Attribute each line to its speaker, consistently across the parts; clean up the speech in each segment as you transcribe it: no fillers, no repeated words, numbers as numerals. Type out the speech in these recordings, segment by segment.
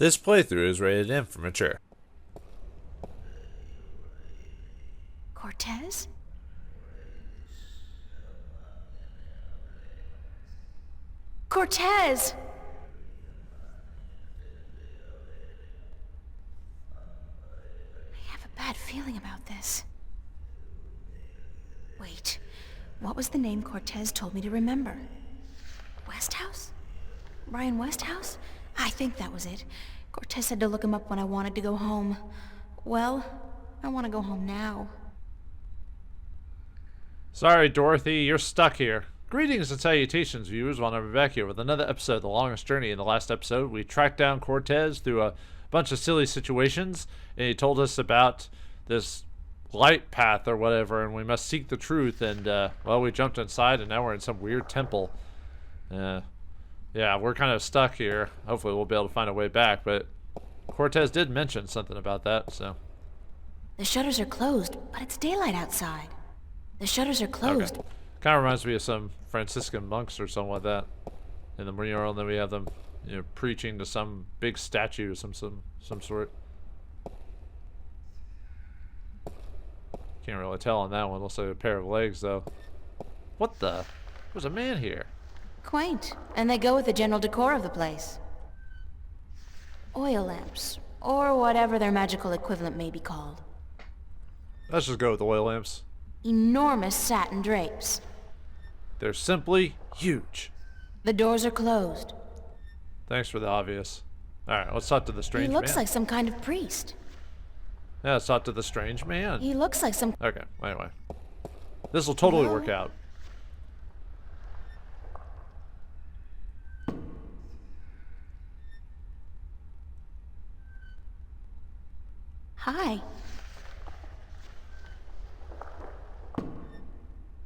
Speaker 1: This playthrough is rated M for mature.
Speaker 2: Cortez? Cortez! I have a bad feeling about this. Wait, what was the name Cortez told me to remember? Westhouse? Ryan Westhouse? I think that was it. Cortez said to look him up when I wanted to go home. Well, I want to go home now.
Speaker 1: Sorry, Dorothy, you're stuck here. Greetings and salutations, viewers, while I'm back here with another episode of The Longest Journey. In the last episode, we tracked down Cortez through a bunch of silly situations, and he told us about this light path or whatever, and we must seek the truth, and, well, we jumped inside, and now we're in some weird temple. Yeah, we're kind of stuck here. Hopefully we'll be able to find a way back, but Cortez did mention something about that, so.
Speaker 2: The shutters are closed, but it's daylight outside. The shutters are closed.
Speaker 1: Okay. Kind of reminds me of some Franciscan monks or something like that. In the mural, and then we have them, you know, preaching to some big statue of some sort. Can't really tell on that one. Looks like a pair of legs, though. What the? There's a man here.
Speaker 2: Quaint, and they go with the general decor of the place. Oil lamps, or whatever their magical equivalent may be called.
Speaker 1: Let's just go with the oil lamps.
Speaker 2: Enormous satin drapes.
Speaker 1: They're simply huge.
Speaker 2: The doors are closed.
Speaker 1: Thanks for the obvious. Alright, let's talk to the strange man.
Speaker 2: He looks like some kind of priest.
Speaker 1: Yeah, let's talk to the strange man.
Speaker 2: He looks like some...
Speaker 1: Okay, anyway. This will totally work out.
Speaker 2: Hi.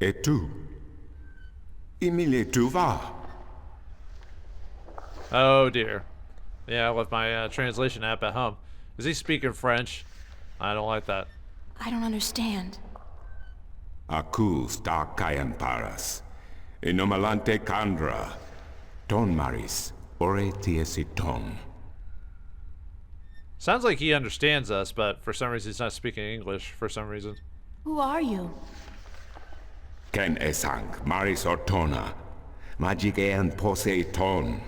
Speaker 3: Et tu? Emile, tu vas?
Speaker 1: Oh dear. Yeah, with my translation app at home. Is he speaking French? I don't like that.
Speaker 2: I don't understand.
Speaker 3: Aku sta kayan paras. Inomalante kandra. Ton maris. Ore tiesiton.
Speaker 1: Sounds like he understands us, but for some reason he's not speaking English for some reason.
Speaker 2: Who are you?
Speaker 3: Ken esang maris ortona. Magigean poseiton.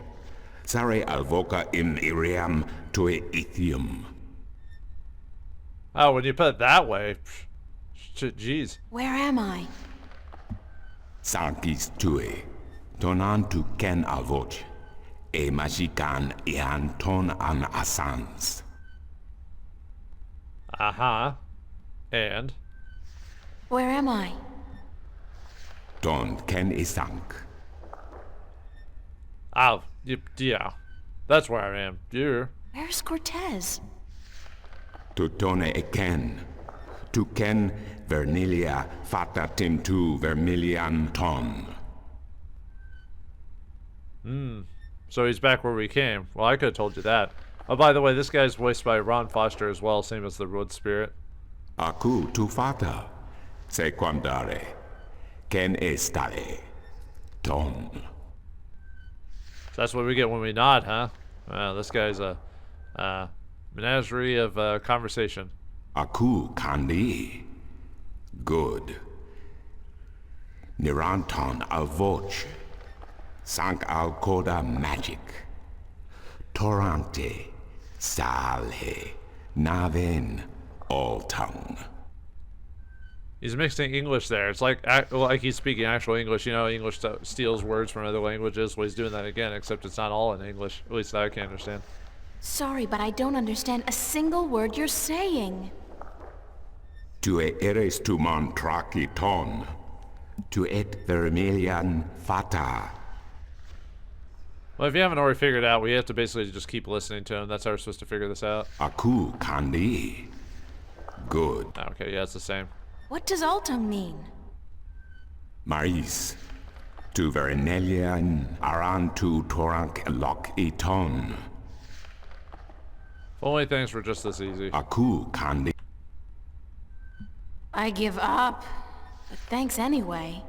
Speaker 3: Sare alvoca im iriam tue ithium.
Speaker 1: Oh, when you put it that way, jeez.
Speaker 2: Where am I?
Speaker 3: Sankis tue. Tonan tu ken alvoch. E magican ian ton an asans.
Speaker 1: Uh-huh. And?
Speaker 2: Where am I?
Speaker 3: Ton ken isank.
Speaker 1: Oh, yeah. That's where I am. Yeah.
Speaker 2: Where's Cortez?
Speaker 3: Tu tone e ken. Tu ken vernilia fata tintu vermilian ton.
Speaker 1: So he's back where we came. Well, I could have told you that. Oh, by the way, this guy's voiced by Ron Foster as well, same as the Wood Spirit.
Speaker 3: Aku tu fata. Se quandare. Ken estare. Ton.
Speaker 1: So that's what we get when we nod, huh? This guy's a menagerie of conversation.
Speaker 3: Aku kandi. Good. Niranton al voce. Sank al coda magic. Torrante. Salhe. Naven. All tongue.
Speaker 1: He's mixing English there. It's like he's speaking actual English. You know, English steals words from other languages. Well, he's doing that again, except it's not all in English. At least I can't understand.
Speaker 2: Sorry, but I don't understand a single word you're saying.
Speaker 3: Tu eres tu mon traki ton. Tu et vermilian fata.
Speaker 1: Well, if you haven't already figured it out, we have to basically just keep listening to him. That's how we're supposed to figure this out.
Speaker 3: Aku kandi. Good.
Speaker 1: Okay, yeah, it's the same.
Speaker 2: What does Altum mean?
Speaker 3: Maris. Tu vernelian aran tu torank lok eton.
Speaker 1: If only things were just this easy.
Speaker 3: Aku kandi.
Speaker 2: I give up. But thanks anyway.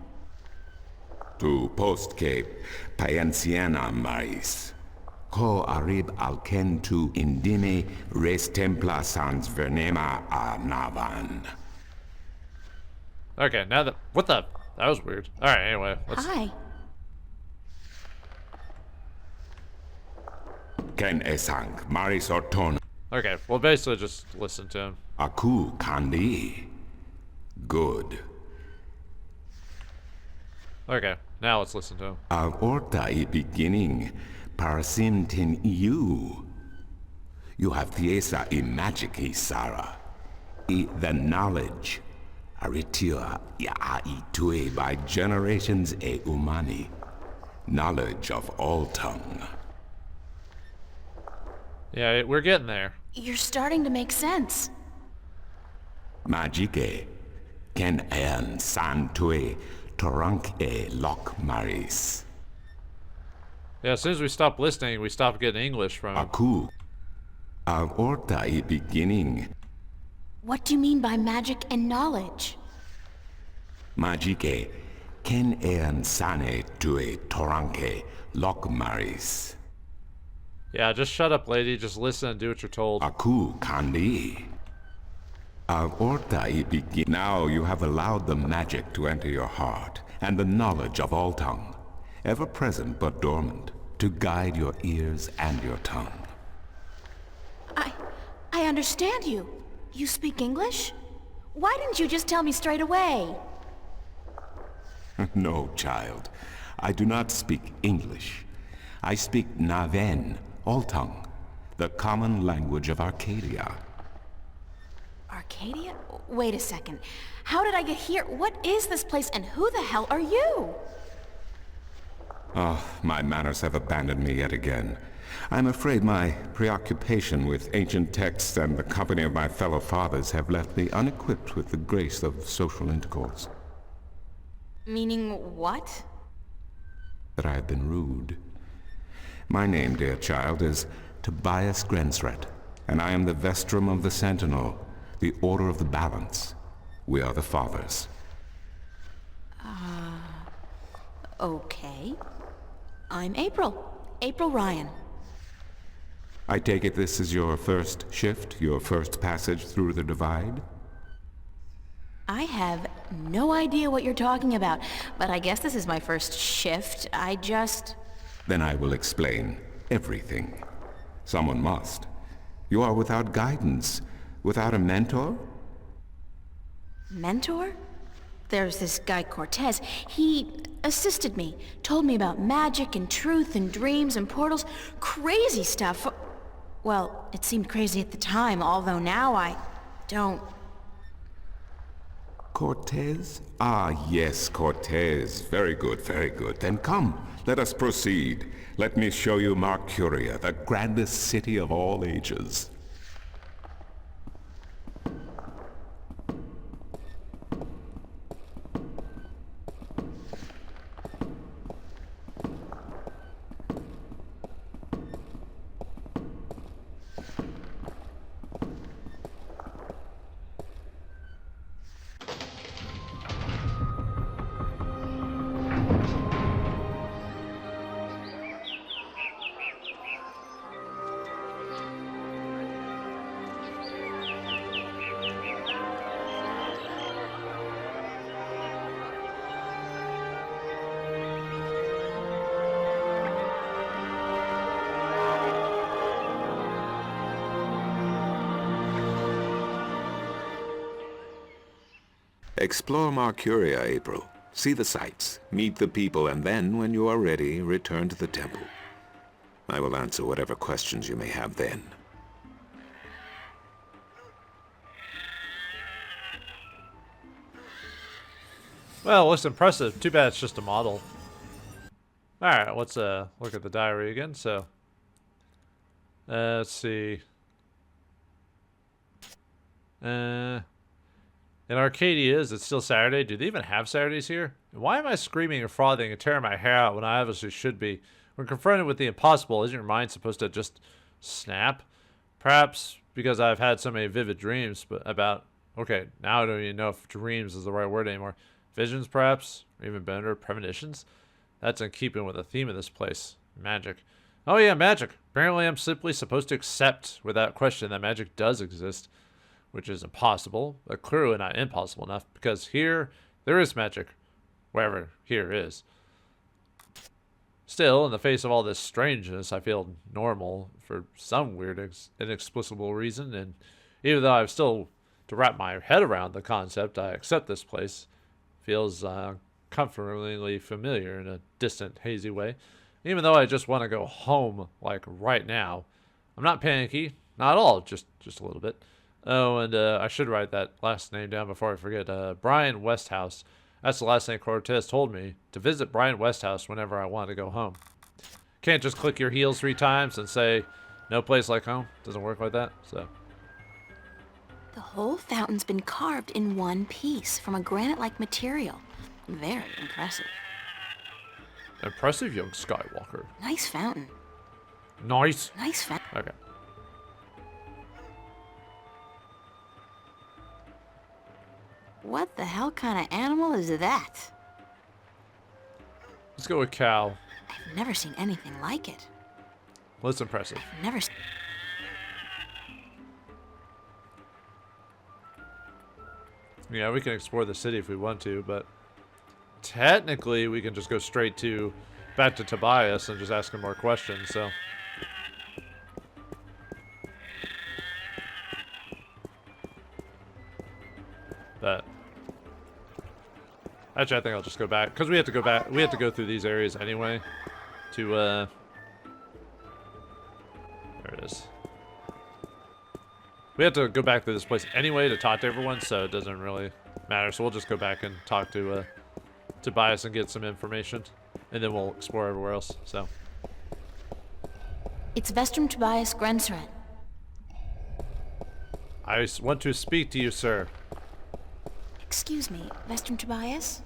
Speaker 3: Tu postque paenciana maris. Ko arib alken tu indime res templa sans vernema a navan.
Speaker 1: Okay, now that... What the... That was weird. Alright, anyway. Let's...
Speaker 2: Hi.
Speaker 3: Ken esang maris orton.
Speaker 1: Okay, well, basically just listen to him.
Speaker 3: Aku kandi. Good.
Speaker 1: Okay, now let's listen to him.
Speaker 3: Orta I beginning. Parasintin you. You have thiesa I magic I Sara. I the knowledge. Aritia ya I tue by generations e umani. Knowledge of all tongue.
Speaker 1: Yeah, we're getting there.
Speaker 2: You're starting to make sense.
Speaker 3: Magike. Ken en san tue. Torank e lock maris.
Speaker 1: Yeah, as soon as we stop listening, we stop getting English from him.
Speaker 3: Aku. Orta I beginning.
Speaker 2: What do you mean by magic and knowledge?
Speaker 3: Magike. Ken en sane tue toranke lock maris.
Speaker 1: Yeah, just shut up, lady. Just listen and do what you're told.
Speaker 3: Aku kandi. Orta I begin. Now you have allowed the magic to enter your heart, and the knowledge of all tongue, ever present but dormant, to guide your ears and your tongue.
Speaker 2: I understand you. You speak English? Why didn't you just tell me straight away?
Speaker 3: No, child. I do not speak English. I speak Naven, all tongue, the common language of Arcadia.
Speaker 2: Arcadia? Wait a second. How did I get here? What is this place, and who the hell are you?
Speaker 3: Oh, my manners have abandoned me yet again. I'm afraid my preoccupation with ancient texts and the company of my fellow fathers have left me unequipped with the grace of social intercourse.
Speaker 2: Meaning what?
Speaker 3: That I have been rude. My name, dear child, is Tobias Grensret, and I am the Vestrum of the Sentinel, the Order of the Balance. We are the Fathers.
Speaker 2: Okay. I'm April. April Ryan.
Speaker 3: I take it this is your first shift, your first passage through the Divide?
Speaker 2: I have no idea what you're talking about, but I guess this is my first shift.
Speaker 3: Then I will explain everything. Someone must. You are without guidance, without a mentor?
Speaker 2: Mentor? There's this guy Cortez. He assisted me, told me about magic and truth and dreams and portals. Crazy stuff. Well, it seemed crazy at the time, although now I don't...
Speaker 3: Cortez? Ah, yes, Cortez. Very good, very good. Then come, let us proceed. Let me show you Mercuria, the grandest city of all ages. Explore Mercuria, April. See the sights, meet the people, and then, when you are ready, return to the temple. I will answer whatever questions you may have then.
Speaker 1: Well, it looks impressive. Too bad it's just a model. Alright, let's look at the diary again. So, let's see. In Arcadia, is it still Saturday? Do they even have Saturdays here? And why am I screaming and frothing and tearing my hair out when I obviously should be? When confronted with the impossible, isn't your mind supposed to just snap? Perhaps because I've had so many vivid dreams about... Okay, now I don't even know if dreams is the right word anymore. Visions, perhaps? Or even better, premonitions? That's in keeping with the theme of this place. Magic. Oh yeah, magic. Apparently I'm simply supposed to accept without question that magic does exist, which is impossible, but clearly not impossible enough, because here, there is magic. Wherever here is. Still, in the face of all this strangeness, I feel normal for some weird, inexplicable reason, and even though I've still to wrap my head around the concept, I accept this place. Feels comfortingly familiar in a distant, hazy way. Even though I just want to go home, like, right now. I'm not panicky. Not at all. Just a little bit. Oh, and I should write that last name down before I forget. Brian Westhouse. That's the last thing Cortez told me. To visit Brian Westhouse whenever I want to go home. Can't just click your heels 3 times and say, no place like home. Doesn't work like that, so.
Speaker 2: The whole fountain's been carved in one piece from a granite-like material. Very impressive.
Speaker 1: Impressive, young Skywalker.
Speaker 2: Nice fountain.
Speaker 1: Nice.
Speaker 2: Nice fountain.
Speaker 1: Okay.
Speaker 2: What the hell kind of animal is that?
Speaker 1: Let's go with cow.
Speaker 2: I've never seen anything like it.
Speaker 1: Well, it's impressive.
Speaker 2: I've never seen...
Speaker 1: Yeah, we can explore the city if we want to, but technically we can just go straight to back to Tobias and just ask him more questions, so. But actually I think I'll just go back because we have to go back. We have to go through these areas anyway to there it is. We have to go back to this place anyway to talk to everyone, so it doesn't really matter. So we'll just go back and talk to Tobias and get some information, and then we'll explore everywhere else. So.
Speaker 2: It's Vestrum Tobias Grensren.
Speaker 1: I want to speak to you, sir.
Speaker 2: Excuse me, Vestrum Tobias?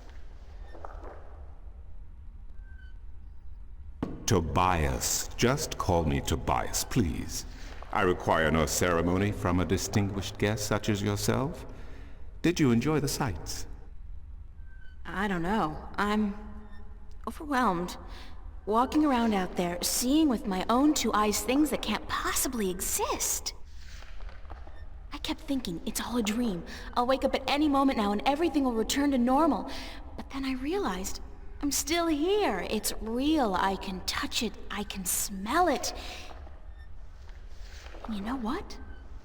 Speaker 3: Tobias. Just call me Tobias, please. I require no ceremony from a distinguished guest such as yourself. Did you enjoy the sights?
Speaker 2: I don't know. I'm overwhelmed. Walking around out there, seeing with my own 2 eyes things that can't possibly exist. I kept thinking, it's all a dream. I'll wake up at any moment now and everything will return to normal. But then I realized, I'm still here. It's real. I can touch it. I can smell it. And you know what?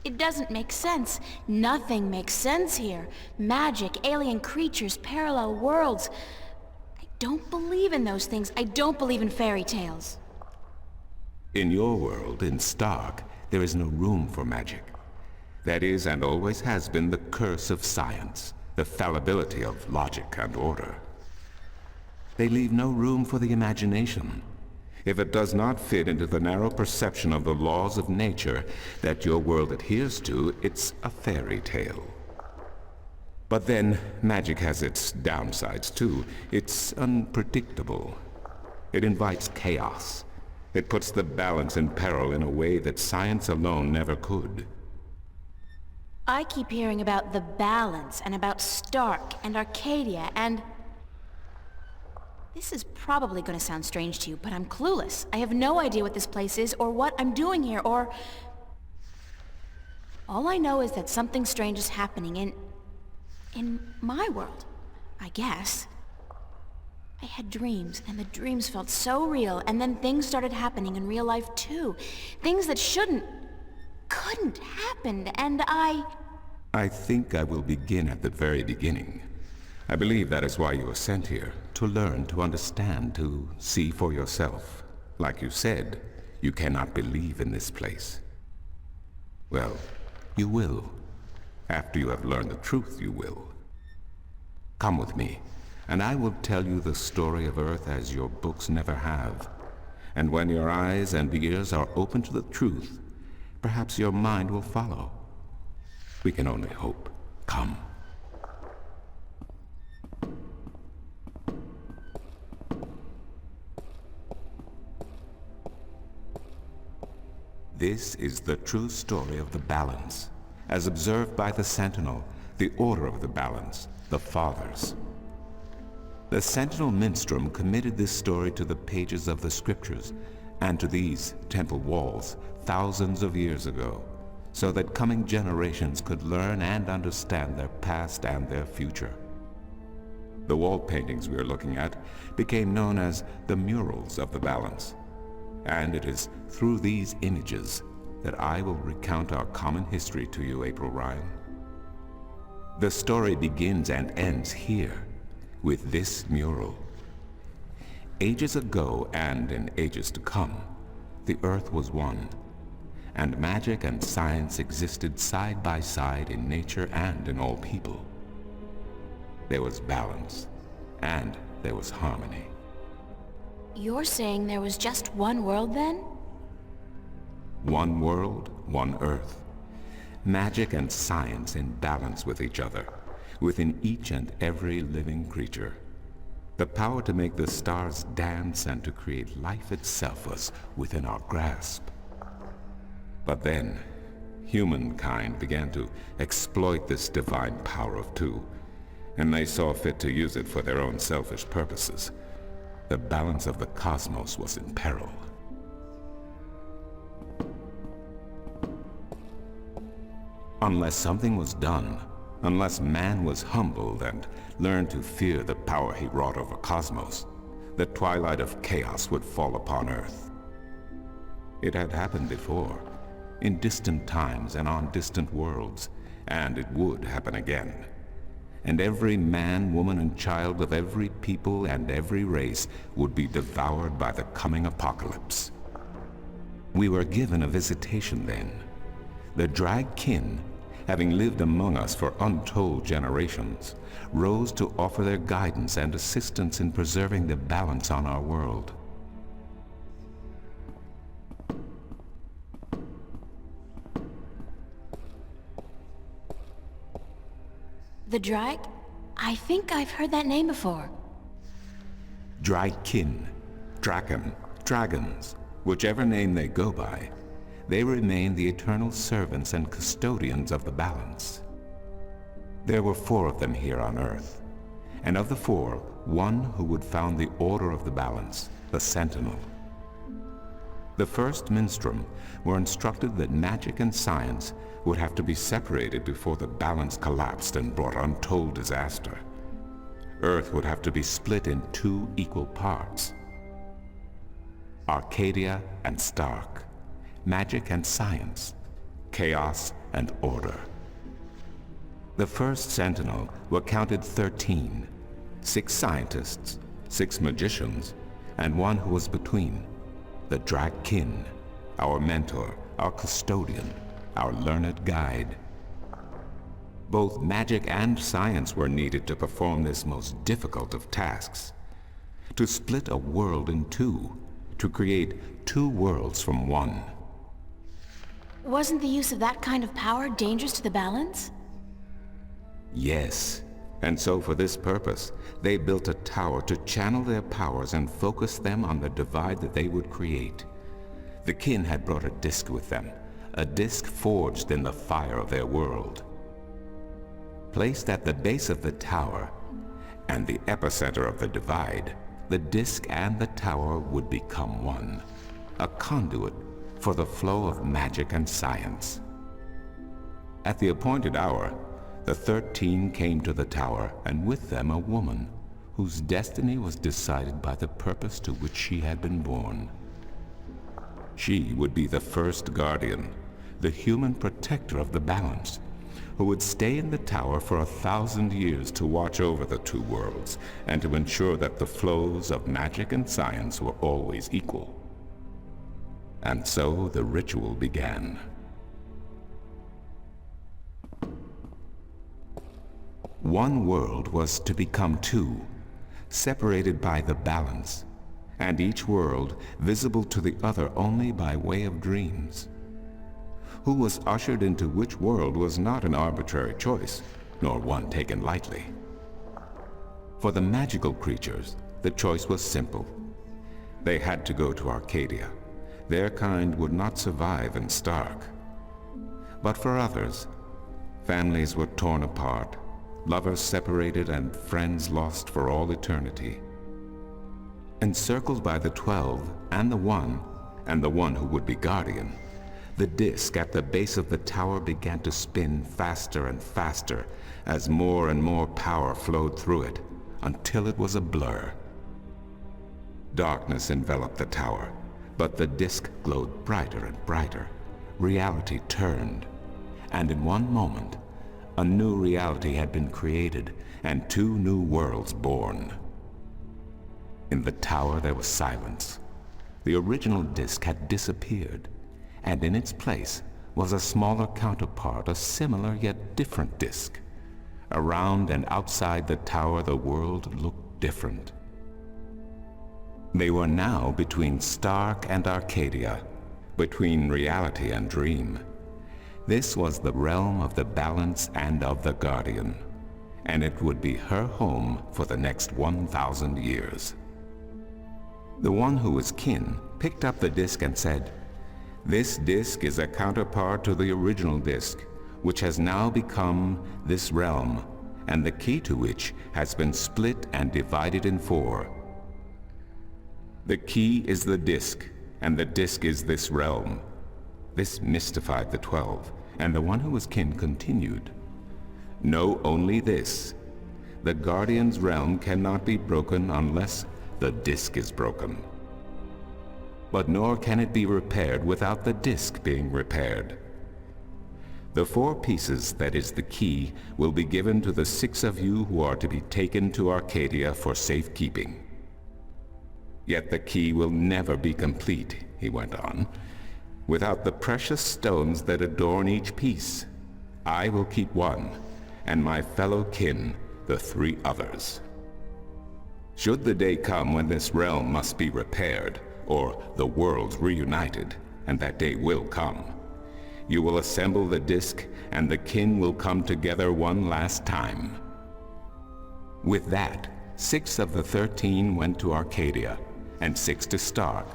Speaker 2: It doesn't make sense. Nothing makes sense here. Magic, alien creatures, parallel worlds. I don't believe in those things. I don't believe in fairy tales.
Speaker 3: In your world, in Stark, there is no room for magic. That is and always has been the curse of science, the fallibility of logic and order. They leave no room for the imagination. If it does not fit into the narrow perception of the laws of nature that your world adheres to, it's a fairy tale. But then, magic has its downsides too. It's unpredictable. It invites chaos. It puts the balance in peril in a way that science alone never could.
Speaker 2: I keep hearing about the balance and about Stark and Arcadia and... This is probably going to sound strange to you, but I'm clueless. I have no idea what this place is, or what I'm doing here, or... All I know is that something strange is happening in my world, I guess. I had dreams, and the dreams felt so real, and then things started happening in real life too. Things that couldn't happen, and
Speaker 3: I think I will begin at the very beginning. I believe that is why you were sent here, to learn, to understand, to see for yourself. Like you said, you cannot believe in this place. Well, you will. After you have learned the truth, you will. Come with me, and I will tell you the story of Earth as your books never have. And when your eyes and ears are open to the truth, perhaps your mind will follow. We can only hope. Come. This is the true story of the balance, as observed by the Sentinel, the Order of the Balance, the Fathers. The Sentinel Minstrom committed this story to the pages of the scriptures, and to these temple walls thousands of years ago, so that coming generations could learn and understand their past and their future. The wall paintings we are looking at became known as the murals of the balance, and it is through these images that I will recount our common history to you, April Ryan. The story begins and ends here, with this mural. Ages ago and in ages to come, the earth was one, and magic and science existed side by side in nature and in all people. There was balance, and there was harmony.
Speaker 2: You're saying there was just one world then?
Speaker 3: One world, one earth. Magic and science in balance with each other, within each and every living creature. The power to make the stars dance and to create life itself was within our grasp. But then, humankind began to exploit this divine power of two, and they saw fit to use it for their own selfish purposes. The balance of the cosmos was in peril. Unless something was done, unless man was humbled and learned to fear the power he wrought over cosmos, the twilight of chaos would fall upon Earth. It had happened before, in distant times and on distant worlds, and it would happen again. And every man, woman, and child of every people and every race would be devoured by the coming apocalypse. We were given a visitation then. The drag kin, having lived among us for untold generations, rose to offer their guidance and assistance in preserving the balance on our world.
Speaker 2: The Drag? I think I've heard that name before.
Speaker 3: Dragkin, Draken, Dragons, whichever name they go by, they remain the eternal servants and custodians of the balance. There were 4 of them here on Earth, and of the 4, one who would found the order of the balance, the Sentinel. The first minstrel were instructed that magic and science would have to be separated before the balance collapsed and brought untold disaster. Earth would have to be split in 2 equal parts. Arcadia and Stark, magic and science, chaos and order. The first Sentinel were counted 13, 6 scientists, 6 magicians, and 1 who was between, the Drag-kin, our mentor, our custodian, our learned guide. Both magic and science were needed to perform this most difficult of tasks, to split a world in 2, to create 2 worlds from 1.
Speaker 2: Wasn't the use of that kind of power dangerous to the balance?
Speaker 3: Yes, and so for this purpose, they built a tower to channel their powers and focus them on the divide that they would create. The kin had brought a disc with them, a disc forged in the fire of their world. Placed at the base of the tower and the epicenter of the divide, the disc and the tower would become one, a conduit for the flow of magic and science. At the appointed hour, the 13 came to the tower, and with them a woman whose destiny was decided by the purpose to which she had been born. She would be the first guardian, the human protector of the balance, who would stay in the tower for 1,000 years to watch over the 2 worlds and to ensure that the flows of magic and science were always equal. And so the ritual began. One world was to become 2, separated by the balance, and each world visible to the other only by way of dreams. Who was ushered into which world was not an arbitrary choice, nor one taken lightly. For the magical creatures, the choice was simple. They had to go to Arcadia. Their kind would not survive in Stark. But for others, families were torn apart, lovers separated, and friends lost for all eternity. Encircled by the 12 and the 1, and the one who would be guardian, the disk at the base of the tower began to spin faster and faster as more and more power flowed through it, until it was a blur. Darkness enveloped the tower, but the disk glowed brighter and brighter. Reality turned, and in one moment, a new reality had been created and 2 new worlds born. In the tower there was silence. The original disk had disappeared, and in its place was a smaller counterpart, a similar yet different disk. Around and outside the tower the world looked different. They were now between Stark and Arcadia, between reality and dream. This was the realm of the Balance and of the Guardian, and it would be her home for the next 1,000 years. The one who was kin picked up the disk and said, "This disk is a counterpart to the original disk, which has now become this realm, and the key to which has been split and divided in 4. The key is the disk, and the disk is this realm." This mystified the 12, and the one who was kin continued, "Know only this. The Guardian's realm cannot be broken unless the disk is broken. But nor can it be repaired without the disk being repaired. The 4 pieces, that is the key, will be given to the 6 of you who are to be taken to Arcadia for safekeeping. Yet the key will never be complete," he went on, "without the precious stones that adorn each piece. I will keep 1, and my fellow kin the 3 others. Should the day come when this realm must be repaired, or the worlds reunited, and that day will come, you will assemble the disk, and the kin will come together one last time." With that, 6 of the 13 went to Arcadia, and 6 to Stark,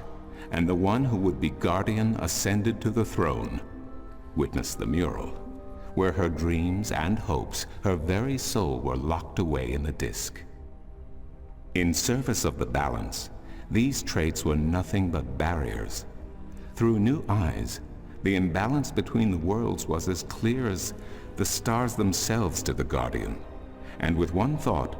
Speaker 3: and the one who would be guardian ascended to the throne. Witness the mural, where her dreams and hopes, her very soul, were locked away in the disk. In service of the balance, these traits were nothing but barriers. Through new eyes, the imbalance between the worlds was as clear as the stars themselves to the Guardian, and with one thought,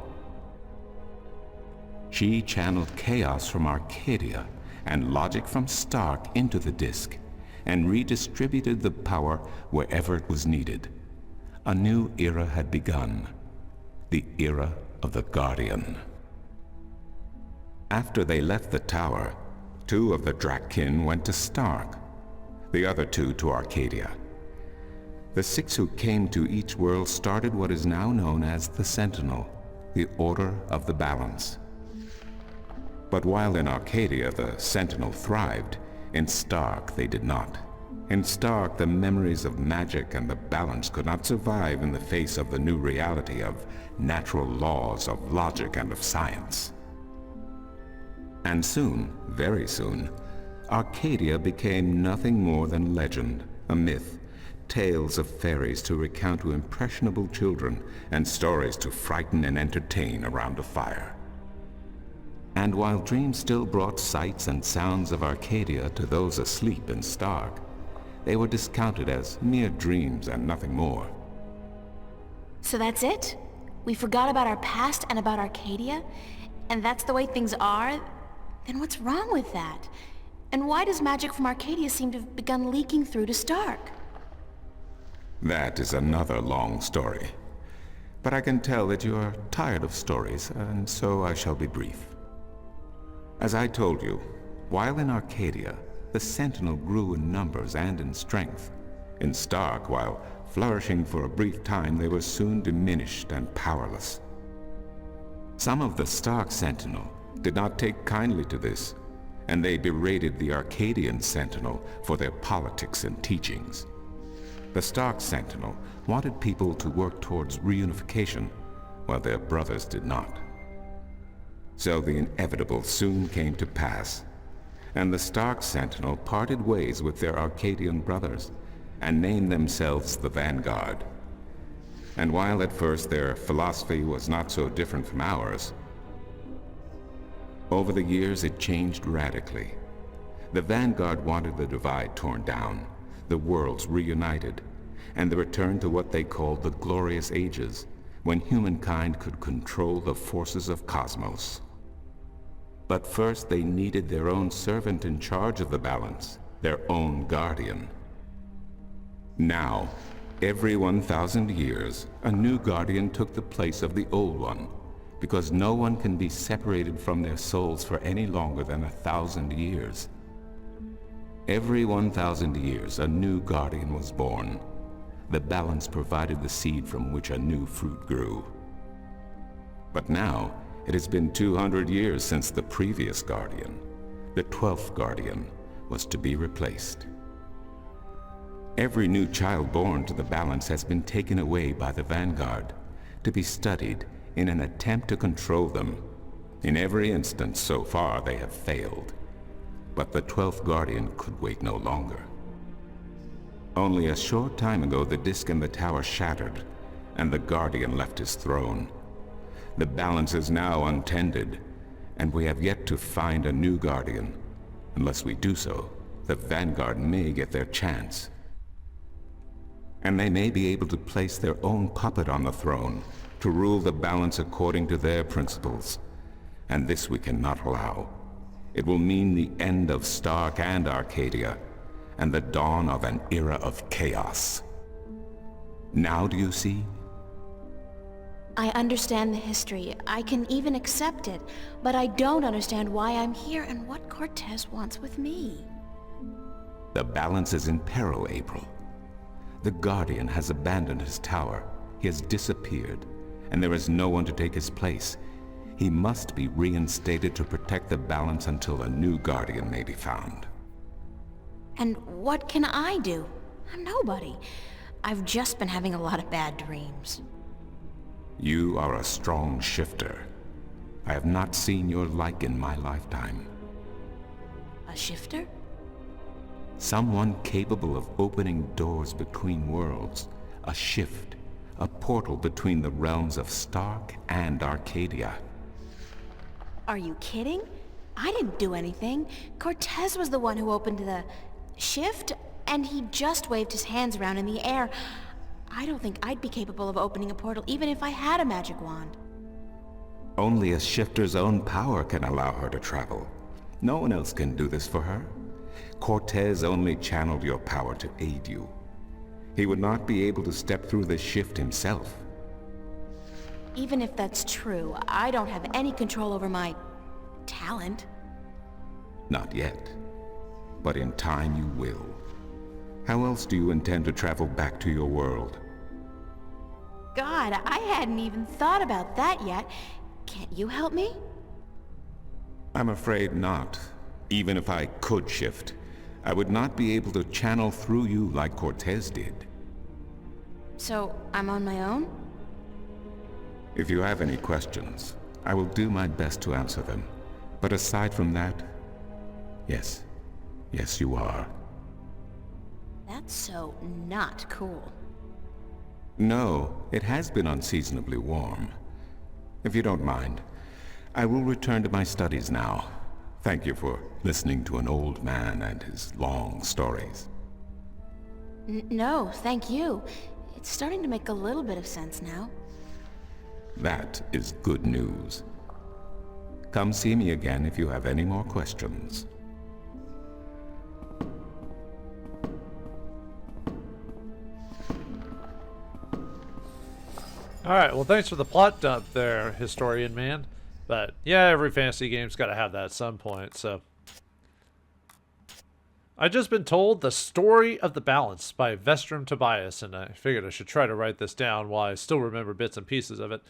Speaker 3: she channeled chaos from Arcadia and logic from Stark into the disk, and redistributed the power wherever it was needed. A new era had begun, the era of the Guardian. After they left the tower, 2 of the Drakkin went to Stark, the other 2 to Arcadia. The 6 who came to each world started what is now known as the Sentinel, the Order of the Balance. But while in Arcadia the Sentinel thrived, in Stark they did not. In Stark the memories of magic and the balance could not survive in the face of the new reality of natural laws, of logic and of science. And soon, very soon, Arcadia became nothing more than legend, a myth, tales of fairies to recount to impressionable children, and stories to frighten and entertain around a fire. And while dreams still brought sights and sounds of Arcadia to those asleep in Stark, they were discounted as mere dreams and nothing more.
Speaker 2: So that's it? We forgot about our past and about Arcadia? And that's the way things are? Then what's wrong with that? And why does magic from Arcadia seem to have begun leaking through to Stark?
Speaker 3: That is another long story. But I can tell that you are tired of stories, and so I shall be brief. As I told you, while in Arcadia, the Sentinel grew in numbers and in strength. In Stark, while flourishing for a brief time, they were soon diminished and powerless. Some of the Stark Sentinel did not take kindly to this, and they berated the Arcadian Sentinel for their politics and teachings. The Stark Sentinel wanted people to work towards reunification, while their brothers did not. So the inevitable soon came to pass, and the Stark Sentinel parted ways with their Arcadian brothers, and named themselves the Vanguard. And while at first their philosophy was not so different from ours, over the years it changed radically. The Vanguard wanted the divide torn down, the worlds reunited, and the return to what they called the Glorious Ages, when humankind could control the forces of cosmos. But first they needed their own servant in charge of the balance, their own guardian. Now, every 1,000 years, a new guardian took the place of the old one, because no one can be separated from their souls for any longer than 1,000 years. Every 1,000 years, a new guardian was born. The balance provided the seed from which a new fruit grew. But now, it has been 200 years since the previous guardian, the 12th guardian, was to be replaced. Every new child born to the balance has been taken away by the Vanguard to be studied in an attempt to control them. In every instance so far they have failed. But the 12th guardian could wait no longer. Only a short time ago the disk in the tower shattered, and the guardian left his throne. The balance is now untended, and we have yet to find a new guardian. Unless we do so, the Vanguard may get their chance. And they may be able to place their own puppet on the throne, to rule the balance according to their principles. And this we cannot allow. It will mean the end of Stark and Arcadia, and the dawn of an era of chaos. Now do you see?
Speaker 2: I understand the history. I can even accept it. But I don't understand why I'm here and what Cortez wants with me.
Speaker 3: The balance is in peril, April. The Guardian has abandoned his tower. He has disappeared, and there is no one to take his place. He must be reinstated to protect the balance until a new Guardian may be found.
Speaker 2: And what can I do? I'm nobody. I've just been having a lot of bad dreams.
Speaker 3: You are a strong shifter. I have not seen your like in my lifetime.
Speaker 2: A shifter?
Speaker 3: Someone capable of opening doors between worlds. A shift. A portal between the realms of Stark and Arcadia.
Speaker 2: Are you kidding? I didn't do anything. Cortez was the one who opened the shift, and he just waved his hands around in the air. I don't think I'd be capable of opening a portal even if I had a magic wand.
Speaker 3: Only a shifter's own power can allow her to travel. No one else can do this for her. Cortez only channeled your power to aid you. He would not be able to step through the shift himself.
Speaker 2: Even if that's true, I don't have any control over my talent.
Speaker 3: Not yet. But in time you will. How else do you intend to travel back to your world?
Speaker 2: God, I hadn't even thought about that yet. Can't you help me?
Speaker 3: I'm afraid not. Even if I could shift, I would not be able to channel through you like Cortez did.
Speaker 2: So, I'm on my own?
Speaker 3: If you have any questions, I will do my best to answer them. But aside from that, yes. Yes, you are.
Speaker 2: That's so not cool.
Speaker 3: No, it has been unseasonably warm. If you don't mind, I will return to my studies now. Thank you for listening to an old man and his long stories.
Speaker 2: No, thank you. It's starting to make a little bit of sense now.
Speaker 3: That is good news. Come see me again if you have any more questions.
Speaker 1: Alright, well thanks for the plot dump there, historian man. But yeah, every fantasy game's got to have that at some point, so. I just been told The Story of the Balance by Vestrum Tobias, and I figured I should try to write this down while I still remember bits and pieces of it.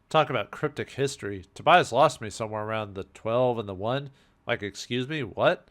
Speaker 1: Talk about cryptic history. Tobias lost me somewhere around the 12 and the 1. Like, excuse me, what?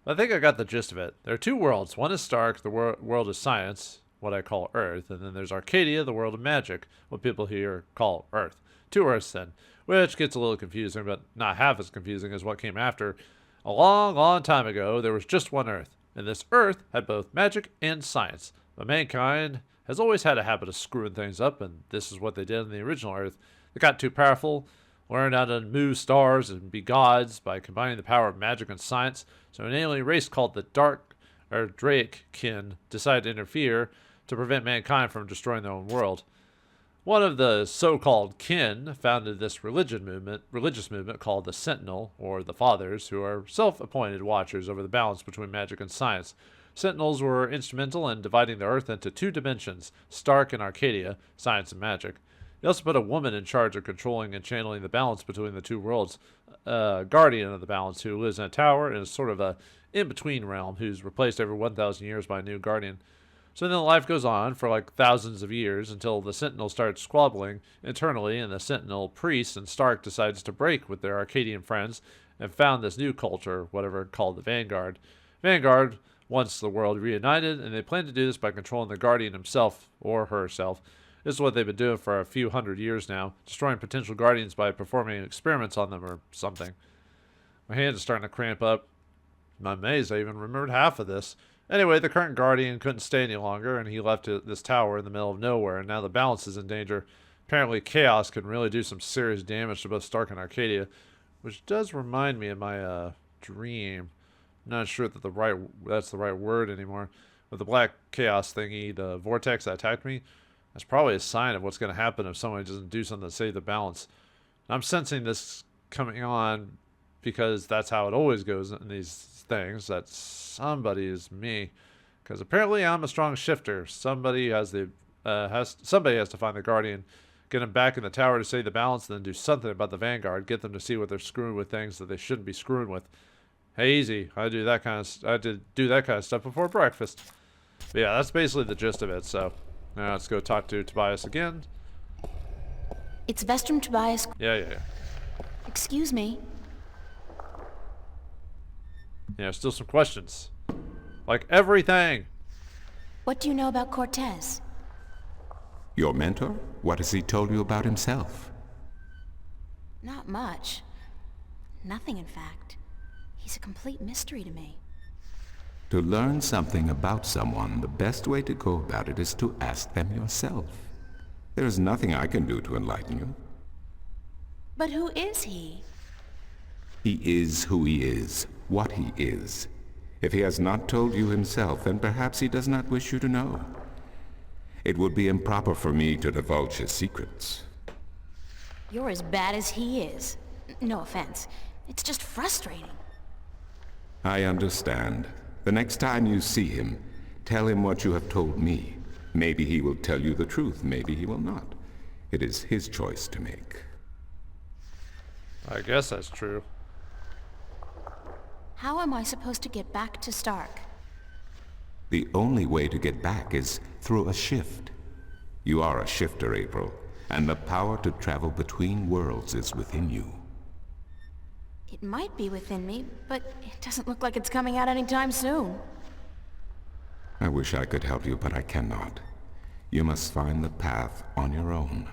Speaker 1: I think I got the gist of it. There are two worlds. One is Stark, the world of science, what I call Earth, and then there's Arcadia, the world of magic, what people here call Earth. Two Earths then, which gets a little confusing, but not half as confusing as what came after. A long, long time ago, there was just one Earth, and this Earth had both magic and science. But mankind has always had a habit of screwing things up, and this is what they did on the original Earth. They got too powerful, learn how to move stars and be gods by combining the power of magic and science. So an alien race called the Drake kin decided to interfere to prevent mankind from destroying their own world. One of the so-called kin founded this religious movement called the Sentinel, or the Fathers, who are self-appointed watchers over the balance between magic and science. Sentinels were instrumental in dividing the Earth into two dimensions, Stark and Arcadia, science and magic. They also put a woman in charge of controlling and channeling the balance between the two worlds, a guardian of the balance who lives in a tower and is sort of a in-between realm who's replaced every 1,000 years by a new guardian. So then life goes on for like thousands of years until the Sentinel starts squabbling internally, and the Sentinel priest and Stark decides to break with their Arcadian friends and found this new culture, whatever, called the Vanguard. Vanguard wants the world reunited, and they plan to do this by controlling the Guardian himself or herself. This is what they've been doing for a few hundred years now, destroying potential Guardians by performing experiments on them or something. My hand is starting to cramp up. I'm amazed I even remembered half of this. Anyway, the current Guardian couldn't stay any longer, and he left this tower in the middle of nowhere, and now the balance is in danger. Apparently, chaos can really do some serious damage to both Stark and Arcadia, which does remind me of my dream. I'm not sure that that's the right word anymore. With the black chaos thingy, the vortex that attacked me, that's probably a sign of what's going to happen if someone doesn't do something to save the balance. I'm sensing this coming on because that's how it always goes in these things, that somebody is me. Because apparently I'm a strong shifter. Somebody has to find the Guardian, get him back in the tower to save the balance, and then do something about the Vanguard, get them to see what they're screwing with things that they shouldn't be screwing with. Hey, easy. I did do that kind of stuff before breakfast. But yeah, that's basically the gist of it. So now let's go talk to Tobias again.
Speaker 2: It's Vestrum Tobias.
Speaker 1: Yeah.
Speaker 2: Excuse me.
Speaker 1: Yeah, still some questions. Like everything.
Speaker 2: What do you know about Cortez?
Speaker 3: Your mentor? What has he told you about himself?
Speaker 2: Not much. Nothing, in fact. He's a complete mystery to me.
Speaker 3: To learn something about someone, the best way to go about it is to ask them yourself. There is nothing I can do to enlighten you.
Speaker 2: But who is he?
Speaker 3: He is who he is, what he is. If he has not told you himself, then perhaps he does not wish you to know. It would be improper for me to divulge his secrets.
Speaker 2: You're as bad as he is. No offense. It's just frustrating.
Speaker 3: I understand. The next time you see him, tell him what you have told me. Maybe he will tell you the truth, maybe he will not. It is his choice to make.
Speaker 1: I guess that's true.
Speaker 2: How am I supposed to get back to Stark?
Speaker 3: The only way to get back is through a shift. You are a shifter, April, and the power to travel between worlds is within you.
Speaker 2: It might be within me, but it doesn't look like it's coming out anytime soon.
Speaker 3: I wish I could help you, but I cannot. You must find the path on your own.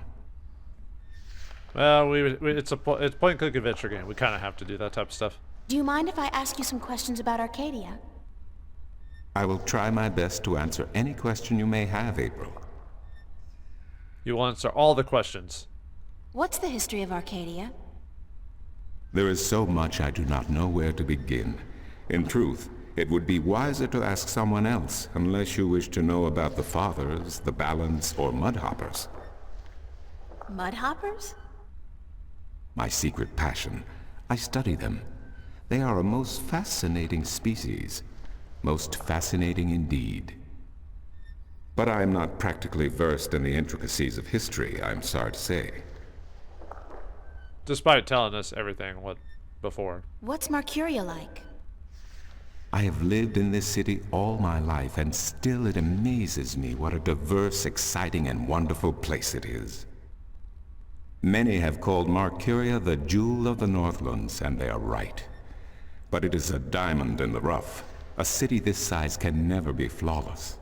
Speaker 1: Well, it's a point-click adventure game. We kind of have to do that type of stuff.
Speaker 2: Do you mind if I ask you some questions about Arcadia?
Speaker 3: I will try my best to answer any question you may have, April.
Speaker 1: You will answer all the questions.
Speaker 2: What's the history of Arcadia?
Speaker 3: There is so much I do not know where to begin. In truth, it would be wiser to ask someone else, unless you wish to know about the Fathers, the Balance, or Mudhoppers.
Speaker 2: Mudhoppers?
Speaker 3: My secret passion. I study them. They are a most fascinating species. Most fascinating indeed. But I am not practically versed in the intricacies of history, I'm sorry to say.
Speaker 1: Despite telling us everything before.
Speaker 2: What's Marcuria like?
Speaker 3: I have lived in this city all my life, and still it amazes me what a diverse, exciting, and wonderful place it is. Many have called Marcuria the jewel of the Northlands, and they are right. But it is a diamond in the rough. A city this size can never be flawless.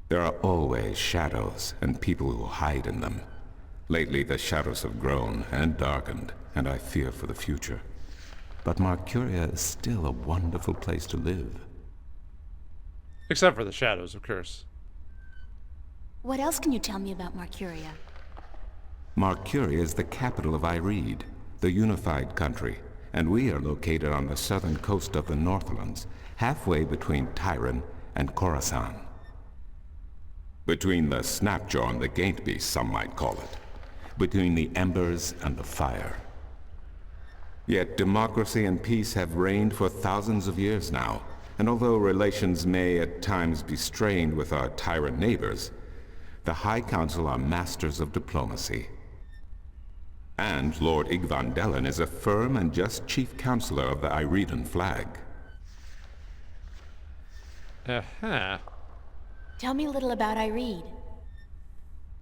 Speaker 3: There are always shadows and people who hide in them. Lately the shadows have grown and darkened, and I fear for the future. But Marcuria is still a wonderful place to live.
Speaker 1: Except for the shadows, of course.
Speaker 2: What else can you tell me about Marcuria?
Speaker 3: Marcuria is the capital of Ireed, the unified country, and we are located on the southern coast of the Northlands, halfway between Tyrone and Khorasan. Between the Snapjaw and the Gaintbeast, some might call it. Between the embers and the fire. Yet democracy and peace have reigned for thousands of years now, and although relations may at times be strained with our tyrant neighbors, the High Council are masters of diplomacy. And Lord Igvandellan is a firm and just chief counselor of the Iredan flag.
Speaker 1: Uh-huh.
Speaker 2: Tell me a little about Ireed.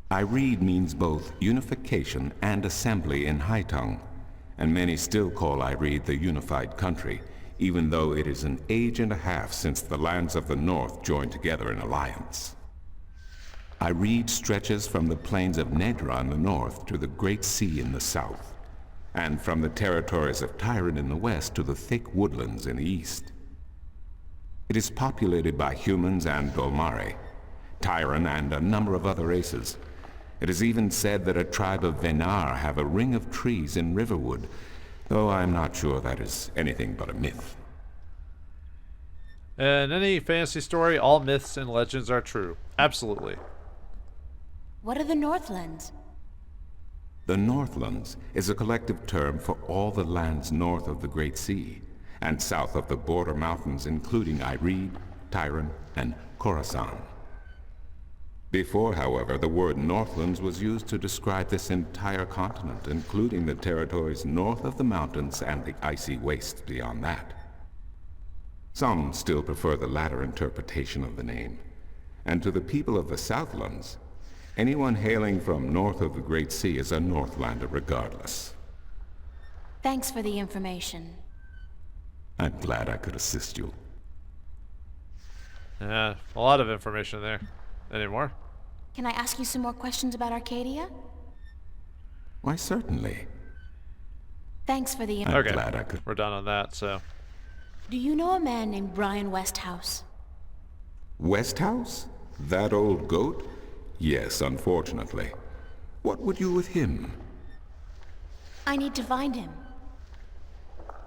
Speaker 3: Ireed means both unification and assembly in High Tongue, and many still call Ireed the unified country, even though it is an age and a half since the lands of the north joined together in alliance. Ireed stretches from the plains of Nedra in the north to the Great Sea in the south, and from the territories of Tyrone in the west to the thick woodlands in the east. It is populated by humans and Vauldemare, Tyrone and a number of other races. It is even said that a tribe of Venar have a ring of trees in Riverwood, though I'm not sure that is anything but a myth.
Speaker 1: In any fantasy story, all myths and legends are true. Absolutely.
Speaker 2: What are the Northlands?
Speaker 3: The Northlands is a collective term for all the lands north of the Great Sea, and south of the border mountains including Ireed, Tyrone, and Khorasan. Before, however, the word Northlands was used to describe this entire continent, including the territories north of the mountains and the icy wastes beyond that. Some still prefer the latter interpretation of the name, and to the people of the Southlands, anyone hailing from north of the Great Sea is a Northlander regardless.
Speaker 2: Thanks for the information.
Speaker 3: I'm glad I could assist you.
Speaker 1: Yeah, a lot of information there. Any more?
Speaker 2: Can I ask you some more questions about Arcadia?
Speaker 3: Why, certainly.
Speaker 2: Thanks for the
Speaker 3: I'm
Speaker 1: Okay,
Speaker 3: glad I could.
Speaker 1: we're done on that, so...
Speaker 2: Do you know a man named Brian Westhouse?
Speaker 3: Westhouse? That old goat? Yes, unfortunately. What would you with him?
Speaker 2: I need to find him.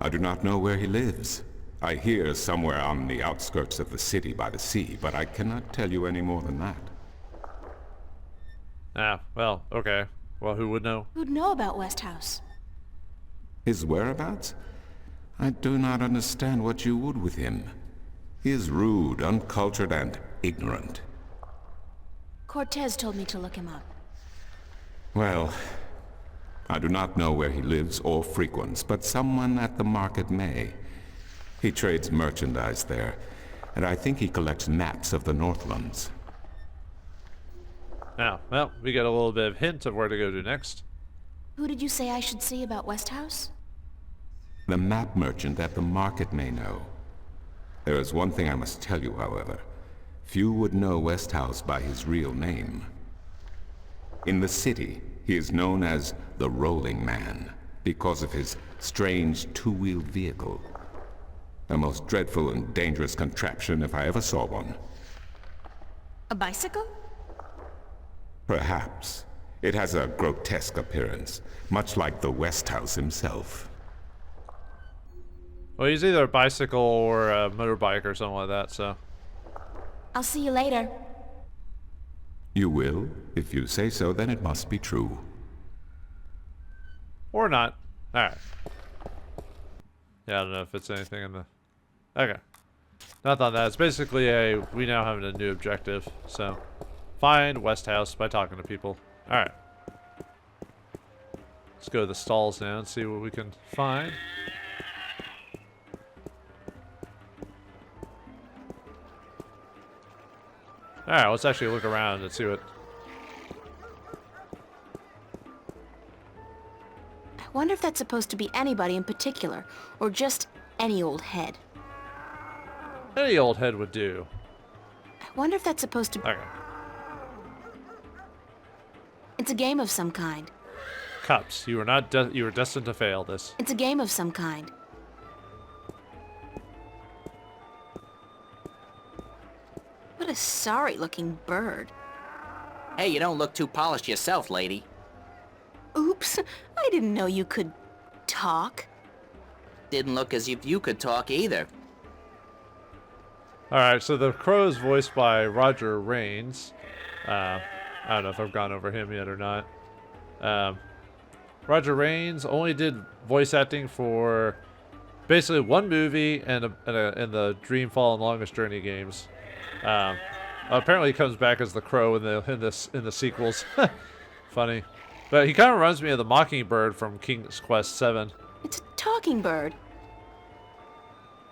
Speaker 3: I do not know where he lives. I hear somewhere on the outskirts of the city by the sea, but I cannot tell you any more than that.
Speaker 1: Ah, well, okay. Well, who would know?
Speaker 2: Who'd know about Westhouse?
Speaker 3: His whereabouts? I do not understand what you would with him. He is rude, uncultured, and ignorant.
Speaker 2: Cortez told me to look him up.
Speaker 3: Well, I do not know where he lives or frequents, but someone at the market may. He trades merchandise there, and I think he collects maps of the Northlands.
Speaker 1: Now, well, we get a little bit of hint of where to go to next.
Speaker 2: Who did you say I should see about Westhouse?
Speaker 3: The map merchant at the market may know. There is one thing I must tell you, however. Few would know Westhouse by his real name. In the city, he is known as the Rolling Man, because of his strange two-wheeled vehicle. A most dreadful and dangerous contraption if I ever saw one.
Speaker 2: A bicycle?
Speaker 3: Perhaps. It has a grotesque appearance, much like the Westhouse himself.
Speaker 1: Well, he's either a bicycle or a motorbike or something like that, so...
Speaker 2: I'll see you later.
Speaker 3: You will? If you say so, then it must be true.
Speaker 1: Or not. Alright. Yeah, I don't know if it's anything in the... Okay. Not on that. It's basically we now have a new objective, so... Find Westhouse by talking to people. Alright. Let's go to the stalls now and see what we can find. Alright, let's actually look around and see what...
Speaker 2: I wonder if that's supposed to be anybody in particular, or just any old head.
Speaker 1: Any old head would do.
Speaker 2: I wonder if that's supposed to...
Speaker 1: Okay.
Speaker 2: It's a game of some kind.
Speaker 1: Cups. You were destined to fail this.
Speaker 2: It's a game of some kind. What a sorry-looking bird.
Speaker 4: Hey, you don't look too polished yourself, lady.
Speaker 2: Oops, I didn't know you could talk.
Speaker 4: Didn't look as if you could talk either.
Speaker 1: Alright, so the crow is voiced by Roger Rains. I don't know if I've gone over him yet or not. Roger Rains only did voice acting for basically one movie and the Dreamfall and Longest Journey games. Apparently he comes back as the crow in the sequels. Funny. But he kind of reminds me of the Mockingbird from King's Quest VII.
Speaker 2: It's a talking bird.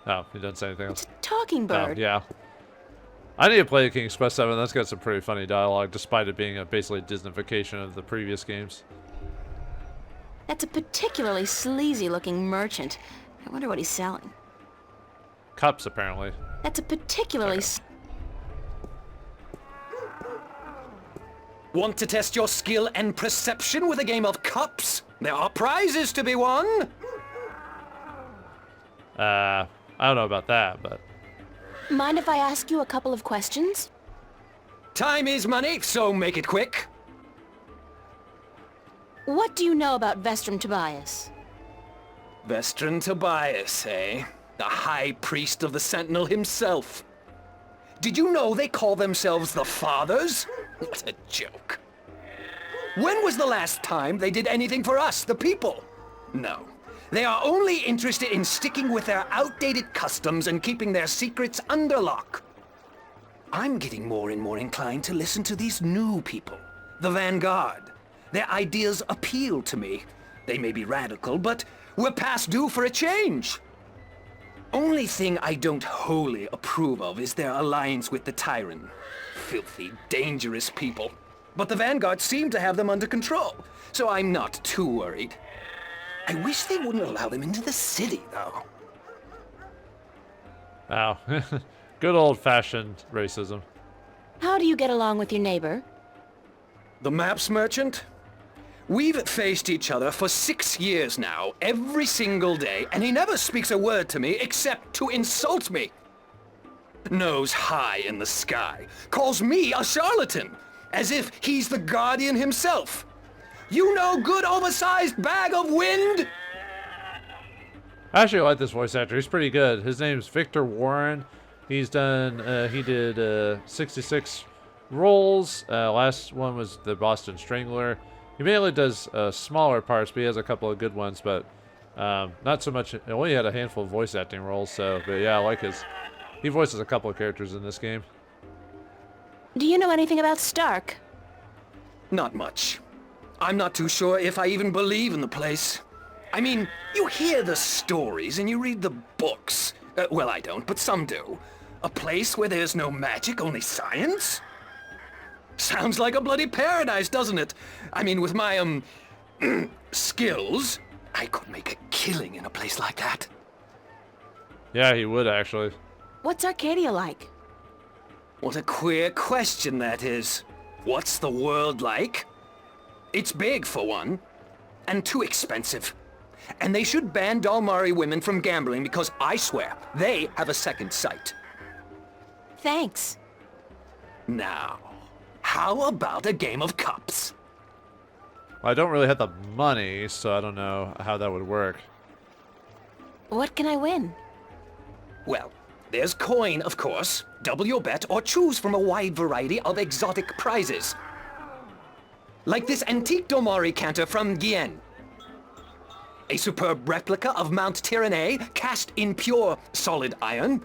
Speaker 1: Oh, he doesn't say anything else.
Speaker 2: It's a talking bird.
Speaker 1: Oh, yeah. I need to play King's Quest VII. That's got some pretty funny dialogue, despite it being basically a Disneyfication of the previous games.
Speaker 2: That's a particularly sleazy-looking merchant. I wonder what he's selling.
Speaker 1: Cups, apparently.
Speaker 2: That's a particularly...
Speaker 1: Okay.
Speaker 5: Want to test your skill and perception with a game of cups? There are prizes to be won!
Speaker 1: I don't know about that, but...
Speaker 2: Mind if I ask you a couple of questions?
Speaker 5: Time is money, so make it quick.
Speaker 2: What do you know about Vestrum Tobias?
Speaker 5: Vestron Tobias, eh? The High Priest of the Sentinel himself. Did you know they call themselves the Fathers? What a joke. When was the last time they did anything for us, the people? No. They are only interested in sticking with their outdated customs and keeping their secrets under lock. I'm getting more and more inclined to listen to these new people, the Vanguard. Their ideas appeal to me. They may be radical, but we're past due for a change. Only thing I don't wholly approve of is their alliance with the Tyrant. Filthy, dangerous people. But the Vanguard seem to have them under control, so I'm not too worried. I wish they wouldn't allow them into the city, though.
Speaker 1: Wow. Good old-fashioned racism.
Speaker 2: How do you get along with your neighbor?
Speaker 5: The maps merchant? We've faced each other for 6 years now, every single day, and he never speaks a word to me except to insult me. Nose high in the sky, calls me a charlatan, as if he's the guardian himself. You know, good oversized bag of wind?
Speaker 1: I actually like this voice actor. He's pretty good. His name's Victor Warren. He's done, he did 66 roles. Last one was the Boston Strangler. He mainly does smaller parts, but he has a couple of good ones, but not so much. He only had a handful of voice acting roles, so, but yeah, I like his. He voices a couple of characters in this game.
Speaker 2: Do you know anything about Stark?
Speaker 5: Not much. I'm not too sure if I even believe in the place. I mean, you hear the stories and you read the books. Well, I don't, but some do. A place where there's no magic, only science? Sounds like a bloody paradise, doesn't it? I mean, with my, skills, I could make a killing in a place like that.
Speaker 1: Yeah, he would actually.
Speaker 2: What's Arcadia like?
Speaker 5: What a queer question that is. What's the world like? It's big, for one, and too expensive. And they should ban Vauldemare women from gambling because I swear, they have a second sight.
Speaker 2: Thanks.
Speaker 5: Now, how about a game of cups?
Speaker 1: Well, I don't really have the money, so I don't know how that would work.
Speaker 2: What can I win?
Speaker 5: Well, there's coin, of course. Double your bet or choose from a wide variety of exotic prizes. Like this antique Vauldemare canter from Gien. A superb replica of Mount Tyranny cast in pure solid iron.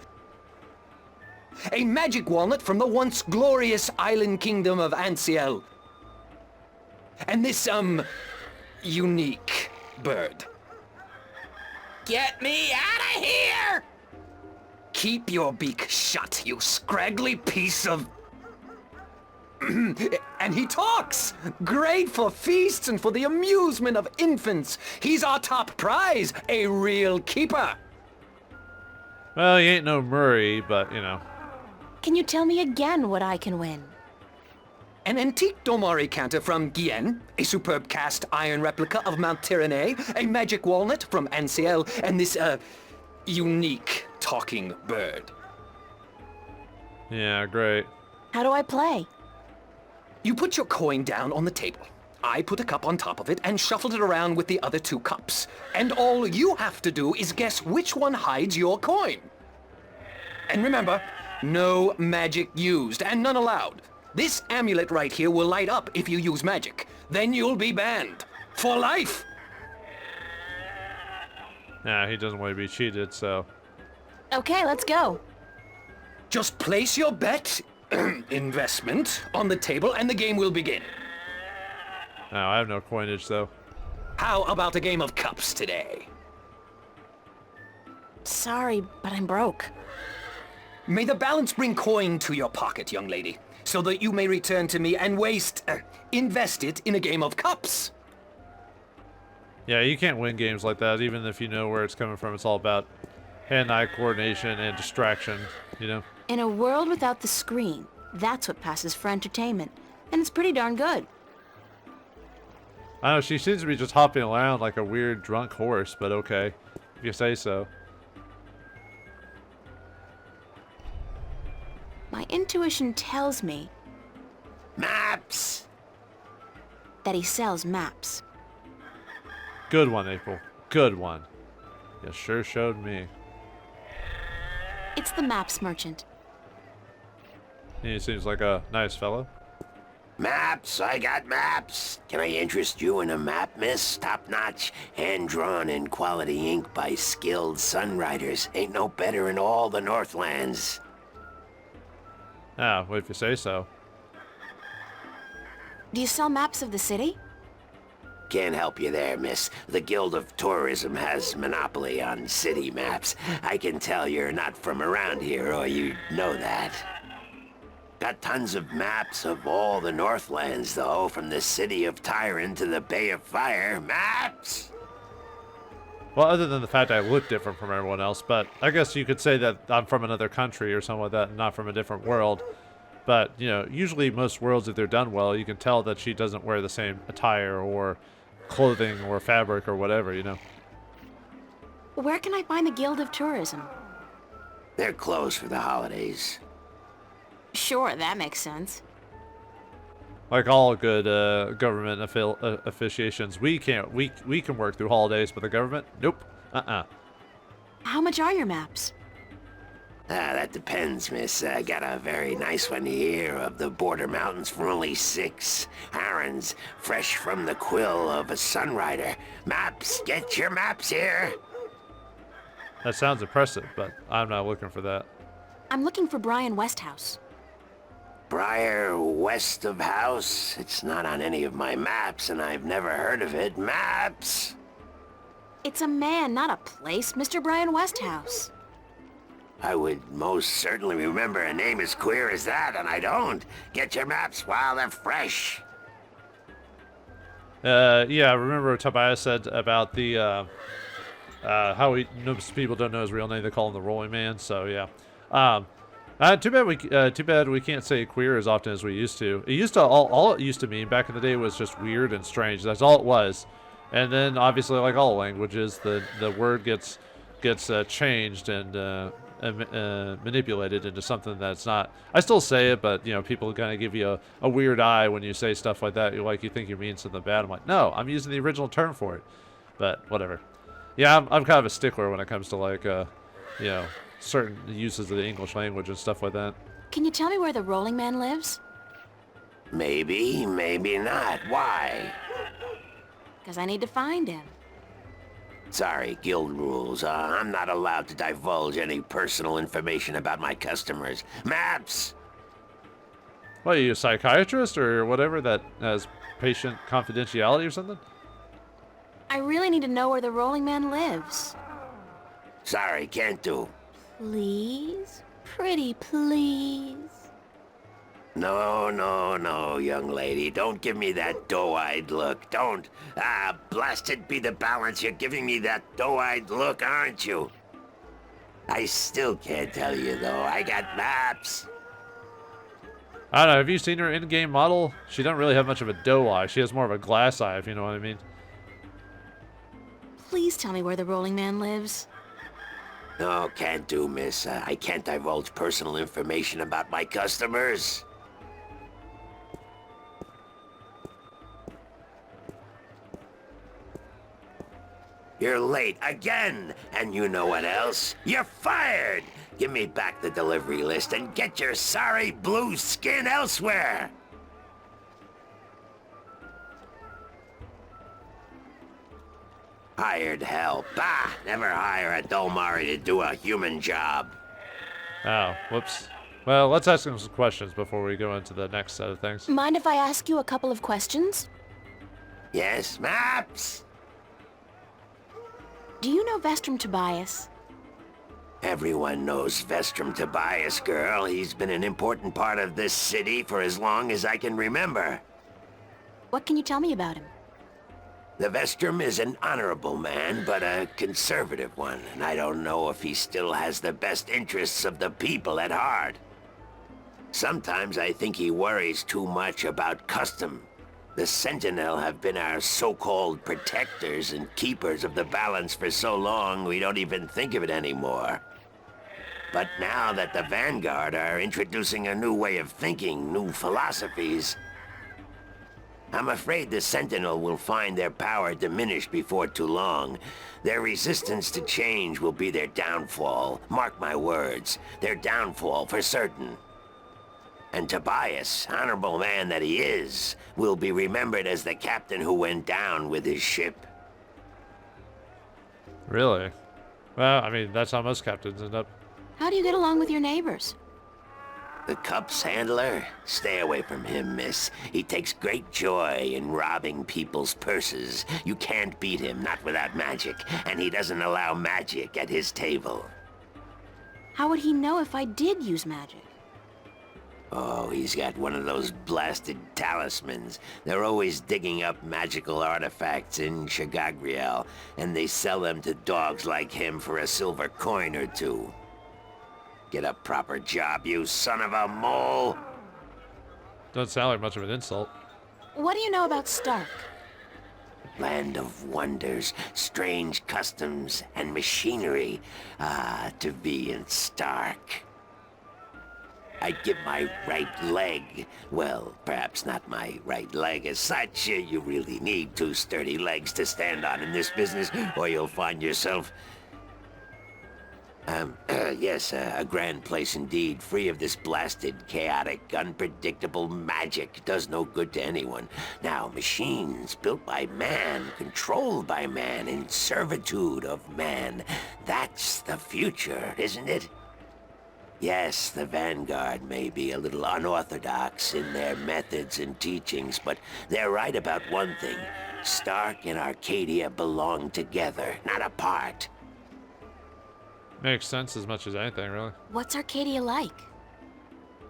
Speaker 5: A magic walnut from the once glorious island kingdom of Ansiel. And this, unique bird.
Speaker 4: Get me out of here!
Speaker 5: Keep your beak shut, you scraggly piece of... And he talks! Great for feasts and for the amusement of infants. He's our top prize, a real keeper.
Speaker 1: Well, he ain't no Murray, but, you know.
Speaker 2: Can you tell me again what I can win?
Speaker 5: An antique Vauldemare canter from Gien, a superb cast iron replica of Mount Tyranny, a magic walnut from Ansiel, and this, unique talking bird.
Speaker 1: Yeah, great.
Speaker 2: How do I play?
Speaker 5: You put your coin down on the table. I put a cup on top of it and shuffled it around with the other 2 cups. And all you have to do is guess which one hides your coin. And remember, no magic used, and none allowed. This amulet right here will light up if you use magic. Then you'll be banned. For life!
Speaker 1: Nah, he doesn't want to be cheated, so...
Speaker 2: Okay, let's go.
Speaker 5: Just place your bet, investment, on the table and the game will begin.
Speaker 1: No, I have no coinage, though.
Speaker 5: How about a game of cups today?
Speaker 2: Sorry, but I'm broke.
Speaker 5: May the balance bring coin to your pocket, young lady, so that you may return to me and invest it in a game of cups.
Speaker 1: Yeah, you can't win games like that, even if you know where it's coming from. It's all about hand-eye coordination and distraction, you know?
Speaker 2: In a world without the screen, that's what passes for entertainment. And it's pretty darn good.
Speaker 1: I don't know, she seems to be just hopping around like a weird drunk horse, but okay. If you say so.
Speaker 2: My intuition tells me
Speaker 3: Maps!
Speaker 2: that he sells maps.
Speaker 1: Good one, April. Good one. You sure showed me.
Speaker 2: It's the maps merchant.
Speaker 1: He seems like a nice fellow.
Speaker 3: Maps, I got maps. Can I interest you in a map, miss? Top-notch, hand-drawn in quality ink by skilled sunwriters. Ain't no better in all the Northlands.
Speaker 1: Ah, well, if you say so.
Speaker 2: Do you sell maps of the city?
Speaker 3: Can't help you there, miss. The Guild of Tourism has monopoly on city maps. I can tell you're not from around here, or you'd know that. Got tons of maps of all the Northlands, though, from the city of Tyron to the Bay of Fire. Maps!
Speaker 1: Well, other than the fact I look different from everyone else, but I guess you could say that I'm from another country or something like that, and not from a different world. But, you know, usually most worlds, if they're done well, you can tell that she doesn't wear the same attire or clothing or fabric or whatever, you know.
Speaker 2: Where can I find the Guild of Tourism?
Speaker 3: They're closed for the holidays.
Speaker 2: Sure, that makes sense.
Speaker 1: Like all good government officiations, we can work through holidays, but the government, nope.
Speaker 2: How much are your maps?
Speaker 3: That depends, miss. I got a very nice one here of the Border Mountains for only 6. Aaron's fresh from the quill of a sunrider. Maps, get your maps here.
Speaker 1: That sounds impressive, but I'm not looking for that.
Speaker 2: I'm looking for Brian Westhouse.
Speaker 3: Briar west of house. It's not on any of my maps, and I've never heard of it. Maps!
Speaker 2: It's a man, not a place, Mr. Brian Westhouse.
Speaker 3: I would most certainly remember a name as queer as that, and I don't. Get your maps while they're fresh.
Speaker 1: Yeah, remember what Tobias said about the, how most people don't know his real name, they call him the Rolling Man, so yeah. Too bad we can't say queer as often as we used to. It used to, all it used to mean back in the day was just weird and strange, that's all it was. And then, obviously, like all languages, the word gets changed and manipulated into something that's not. I still say it, but you know, people kind of give you a weird eye when you say stuff like that. You think you mean something bad. I'm like, no, I'm using the original term for it. But whatever. Yeah, I'm kind of a stickler when it comes to like, you know, certain uses of the English language and stuff like that.
Speaker 2: Can you tell me where the Rolling Man lives?
Speaker 3: Maybe, maybe not. Why?
Speaker 2: Because I need to find him.
Speaker 3: Sorry, guild rules. I'm not allowed to divulge any personal information about my customers. Maps!
Speaker 1: What, are you a psychiatrist or whatever that has patient confidentiality or something?
Speaker 2: I really need to know where the Rolling Man lives.
Speaker 3: Sorry, can't do.
Speaker 2: Please? Pretty please?
Speaker 3: No, no, no, young lady. Don't give me that doe-eyed look. Don't. Blasted be the balance. You're giving me that doe-eyed look, aren't you? I still can't tell you, though. I got maps.
Speaker 1: I don't know. Have you seen her in-game model? She doesn't really have much of a doe eye. She has more of a glass eye, if you know what I mean.
Speaker 2: Please tell me where the Rolling Man lives.
Speaker 3: No, can't do, miss. I can't divulge personal information about my customers.
Speaker 6: You're late again, and you know what else? You're fired! Give me back the delivery list and get your sorry blue skin elsewhere! Hired hell. Bah! Never hire a Vauldemare to do a human job.
Speaker 1: Oh, whoops. Well, let's ask him some questions before we go into the next set of things.
Speaker 2: Mind if I ask you a couple of questions?
Speaker 6: Yes, Maps?
Speaker 2: Do you know Vestrum Tobias?
Speaker 6: Everyone knows Vestrum Tobias, girl. He's been an important part of this city for as long as I can remember.
Speaker 2: What can you tell me about him?
Speaker 6: The Vestrum is an honorable man, but a conservative one, and I don't know if he still has the best interests of the people at heart. Sometimes I think he worries too much about custom. The Sentinel have been our so-called protectors and keepers of the balance for so long we don't even think of it anymore. But now that the Vanguard are introducing a new way of thinking, new philosophies, I'm afraid the Sentinel will find their power diminished before too long. Their resistance to change will be their downfall. Mark my words, their downfall for certain. And Tobias, honorable man that he is, will be remembered as the captain who went down with his ship.
Speaker 1: Really? Well, I mean, that's how most captains end up.
Speaker 2: How do you get along with your neighbors?
Speaker 6: The Cups handler? Stay away from him, miss. He takes great joy in robbing people's purses. You can't beat him, not without magic, and he doesn't allow magic at his table.
Speaker 2: How would he know if I did use magic?
Speaker 6: Oh, he's got one of those blasted talismans. They're always digging up magical artifacts in Shagagriel, and they sell them to dogs like him for a silver coin or two. Get a proper job, you son of a mole!
Speaker 1: Doesn't sound like much of an insult.
Speaker 2: What do you know about Stark?
Speaker 6: Land of wonders, strange customs, and machinery. Ah, to be in Stark. I'd give my right leg. Well, perhaps not my right leg as such. You really need two sturdy legs to stand on in this business, or you'll find yourself... yes, a grand place indeed, free of this blasted, chaotic, unpredictable magic. Does no good to anyone. Now, machines built by man, controlled by man, in servitude of man. That's the future, isn't it? Yes, the Vanguard may be a little unorthodox in their methods and teachings, but they're right about one thing. Stark and Arcadia belong together, not apart.
Speaker 1: Makes sense as much as anything, really.
Speaker 2: What's Arcadia like?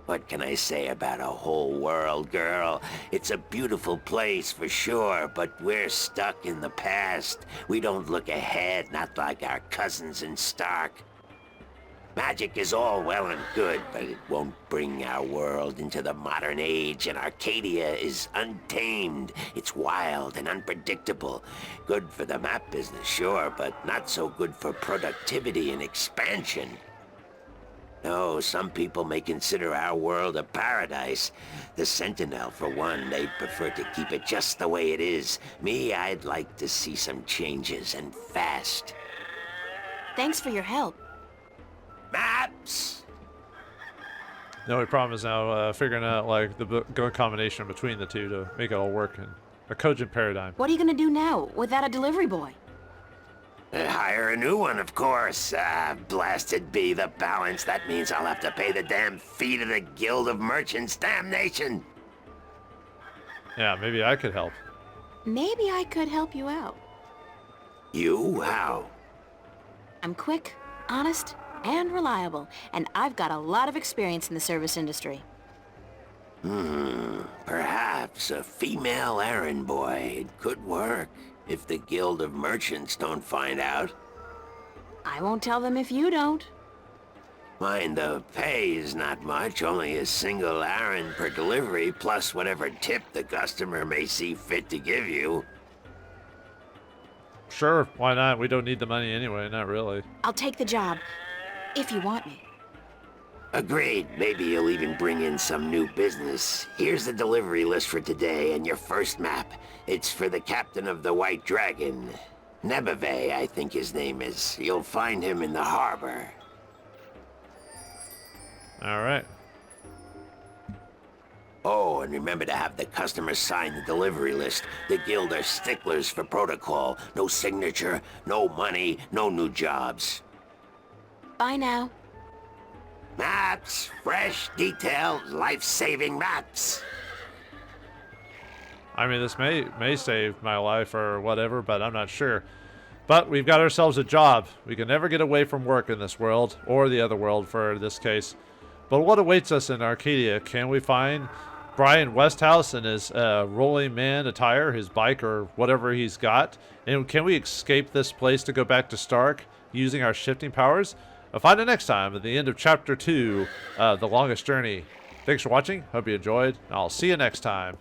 Speaker 6: What can I say about a whole world, girl? It's a beautiful place for sure, but we're stuck in the past. We don't look ahead, not like our cousins in Stark. Magic is all well and good, but it won't bring our world into the modern age, and Arcadia is untamed. It's wild and unpredictable. Good for the map business, sure, but not so good for productivity and expansion. No, some people may consider our world a paradise. The Sentinel, for one, they'd prefer to keep it just the way it is. Me, I'd like to see some changes, and fast.
Speaker 2: Thanks for your help.
Speaker 6: Maps!
Speaker 1: The only problem is now figuring out like the good combination between the two to make it all work in a cogent paradigm.
Speaker 2: What are you gonna do now without a delivery boy?
Speaker 6: Hire a new one, of course. Blasted be the balance. That means I'll have to pay the damn fee to the Guild of Merchants. Damnation!
Speaker 1: Yeah, maybe I could help.
Speaker 2: Maybe I could help you out.
Speaker 6: You? How?
Speaker 2: I'm quick, honest, and reliable, and I've got a lot of experience in the service industry.
Speaker 6: Perhaps a female errand boy. It could work, if the Guild of Merchants don't find out.
Speaker 2: I won't tell them if you don't.
Speaker 6: Mind, the pay is not much, only a single errand per delivery, plus whatever tip the customer may see fit to give you.
Speaker 1: Sure, why not? We don't need the money anyway, not really.
Speaker 2: I'll take the job, if you want me.
Speaker 6: Agreed. Maybe you'll even bring in some new business. Here's the delivery list for today and your first map. It's for the captain of the White Dragon. Nebeve, I think his name is. You'll find him in the harbor.
Speaker 1: All right.
Speaker 6: Oh, and remember to have the customer sign the delivery list. The guild are sticklers for protocol. No signature, no money, no new jobs.
Speaker 2: Bye now.
Speaker 6: Maps, fresh, detailed, life-saving maps.
Speaker 1: I mean, this may save my life or whatever, but I'm not sure. But we've got ourselves a job. We can never get away from work in this world, or the other world for this case. But what awaits us in Arcadia? Can we find Brian Westhouse in his rolling man attire, his bike or whatever he's got? And can we escape this place to go back to Stark using our shifting powers? I'll find it next time at the end of Chapter 2, The Longest Journey. Thanks for watching. Hope you enjoyed. I'll see you next time.